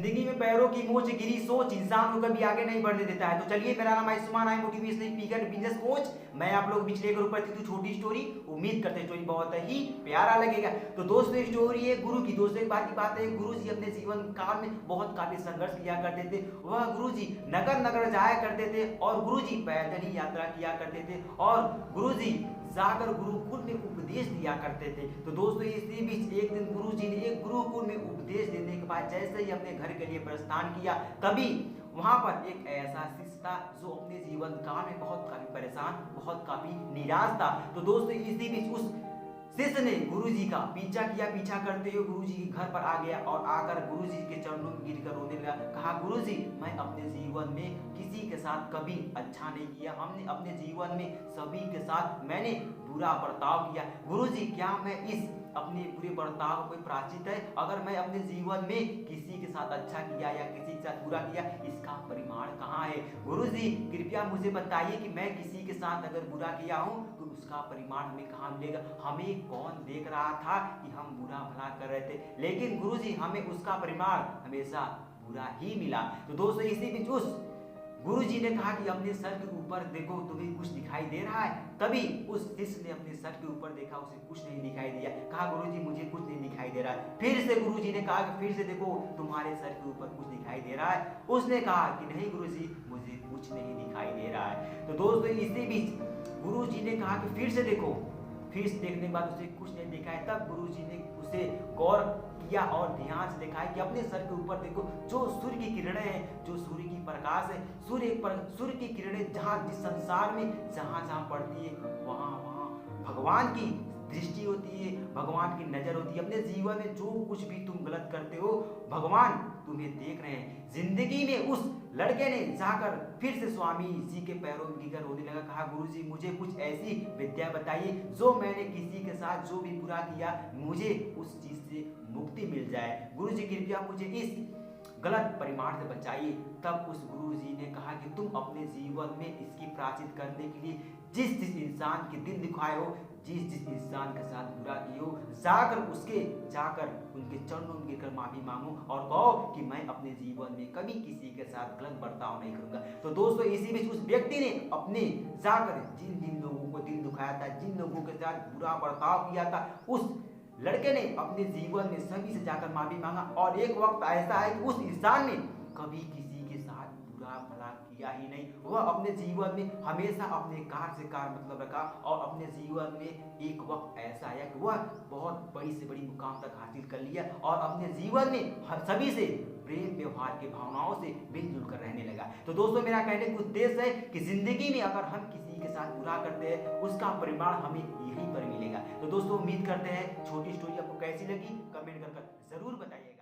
जिंदगी में पैरों की मोच गिरी सोच इंसान को कभी आगे नहीं बढ़ने देता है। तो चलिए, मेरा नाम आयुष्मान है, मोटिवेशनल स्पीकर, बिजनेस कोच। मैं आप लोग बीच लेकर ऊपर थी छोटी स्टोरी। उम्मीद करते हैं स्टोरी बहुत ही प्यारा लगेगा। तो दोस्तों, स्टोरी है गुरु की। दोस्तों, एक बात की बात है, गुरु जी अपने जीवन काल में बहुत काफी संघर्ष किया करते थे। वह गुरु जी नगर नगर जाया करते थे और गुरु जी पैदल ही यात्रा किया करते थे और गुरु जी जाकर गुरुकुल में उपदेश दिया करते थे। तो दोस्तों, इसी बीच एक दिन गुरु जी ने एक गुरुकुल में उपदेश देने के बाद जैसे ही अपने घर के लिए प्रस्थान किया, तभी वहां पर एक ऐसा शिष्य था जो अपने जीवन काल में बहुत काफी परेशान, बहुत काफी निराश था। तो दोस्तों, इसी बीच उस शिष्य ने गुरुजी का पीछा किया। पीछा करते हुए गुरुजी के घर पर आ गया और आकर गुरुजी के चरणों में गिरकर रोने लगा। कहा, गुरुजी, मैं अपने जीवन में किसी के साथ कभी अच्छा नहीं किया। हमने अपने जीवन में सभी के साथ मैंने बुरा बर्ताव किया। गुरुजी, क्या मैं इस अपने बुरे बर्ताव कोई प्रायश्चित है? अगर मैं अपने जीवन में किसी के साथ अच्छा किया या किसी के साथ बुरा किया, इसका परिमाण कहाँ है? गुरुजी, कृपया मुझे बताइए कि मैं किसी के साथ अगर बुरा किया हूँ तो उसका परिमाण हमें कहाँ मिलेगा? हमें कौन देख रहा था कि हम बुरा भला कर रहे थे? लेकिन गुरुजी, हमें उसका परिमाण हमेशा बुरा ही मिला। तो दोस्तों, इसी बीच उस गुरुजी ने कहा कि अपने सर के ऊपर देखो, तुम्हें कुछ दिखाई दे रहा है? तभी उस शिष्य ने अपने सर के ऊपर देखा, उसे कुछ नहीं दिखाई दिया। कहा, गुरुजी, मुझे कुछ नहीं दिखाई दे रहा है। फिर से गुरुजी ने कहा कि फिर से देखो, तुम्हारे सर के ऊपर कुछ दिखाई दे रहा है? उसने कहा कि नहीं गुरुजी, मुझे कुछ नहीं दिखाई दे रहा है। तो दोस्तों, इसी बीच गुरुजी ने कहा कि फिर से देखो। फिर से देखने के बाद उसे कुछ नहीं दिखा है। तब गुरुजी ने उसे गौर किया और ध्यान से देखा है कि अपने सर के ऊपर देखो, जो सूर्य की किरणें हैं, जो सूर्य की प्रकाश है, सूर्य की किरणें जहाँ जिस संसार में जहाँ जहाँ पड़ती है, वहाँ वहाँ भगवान की दृष्टि होती है, भगवान की नजर होती है। अपने जीवन में जो कुछ भी तुम गलत करते हो, भगवान तुम्हें देख रहे हैं। जिंदगी में उस लड़के ने जाकर फिर से स्वामी जी के पैरों में गिरकर रोने लगा। कहा, गुरुजी, मुझे कुछ ऐसी विद्या बताइए जो मैंने किसी के साथ जो भी बुरा किया, मुझे उस चीज से मुक्ति मिल जाए। गुरुजी, कृपया मुझे इस गलत परिमाण से बचाइए। तब उस गुरु जी ने कहा कि तुम अपने जीवन में इसकी प्रायश्चित करने के लिए जिस जिस इंसान के दिल दुखाए हो, जिस जिस इंसान के साथ बुरा किए हो, जाकर उनके चरणों में गिरकर माफी मांगो और कहो कि मैं अपने जीवन में कभी किसी के साथ गलत बर्ताव नहीं करूंगा। तो दोस्तों, इसी बीच उस व्यक्ति ने अपने जाकर जिन जिन लोगों को दिल दुखाया था, जिन लोगों के साथ बुरा बर्ताव किया था, उस लड़के ने अपने जीवन में सभी से जाकर माफी मांगा। और एक वक्त ऐसा है कि उस इंसान ने कभी किसी के साथ बुरा भला किया ही नहीं। वह अपने जीवन में हमेशा अपने कार से कार मतलब रखा और अपने जीवन में एक वक्त ऐसा आया कि वह बहुत बड़ी से बड़ी मुकाम तक हासिल कर लिया और अपने जीवन में हर सभी से प्रेम व्यवहार की भावनाओं से मिलजुल कर रहने लगा। तो दोस्तों, मेरा कहने का उद्देश्य है कि जिंदगी में अगर हम किसी के साथ बुरा करते हैं, उसका परिमाण हमें यहीं पर मिलेगा। तो दोस्तों, उम्मीद करते हैं छोटी स्टोरी आपको कैसी लगी, कमेंट कर जरूर बताइएगा।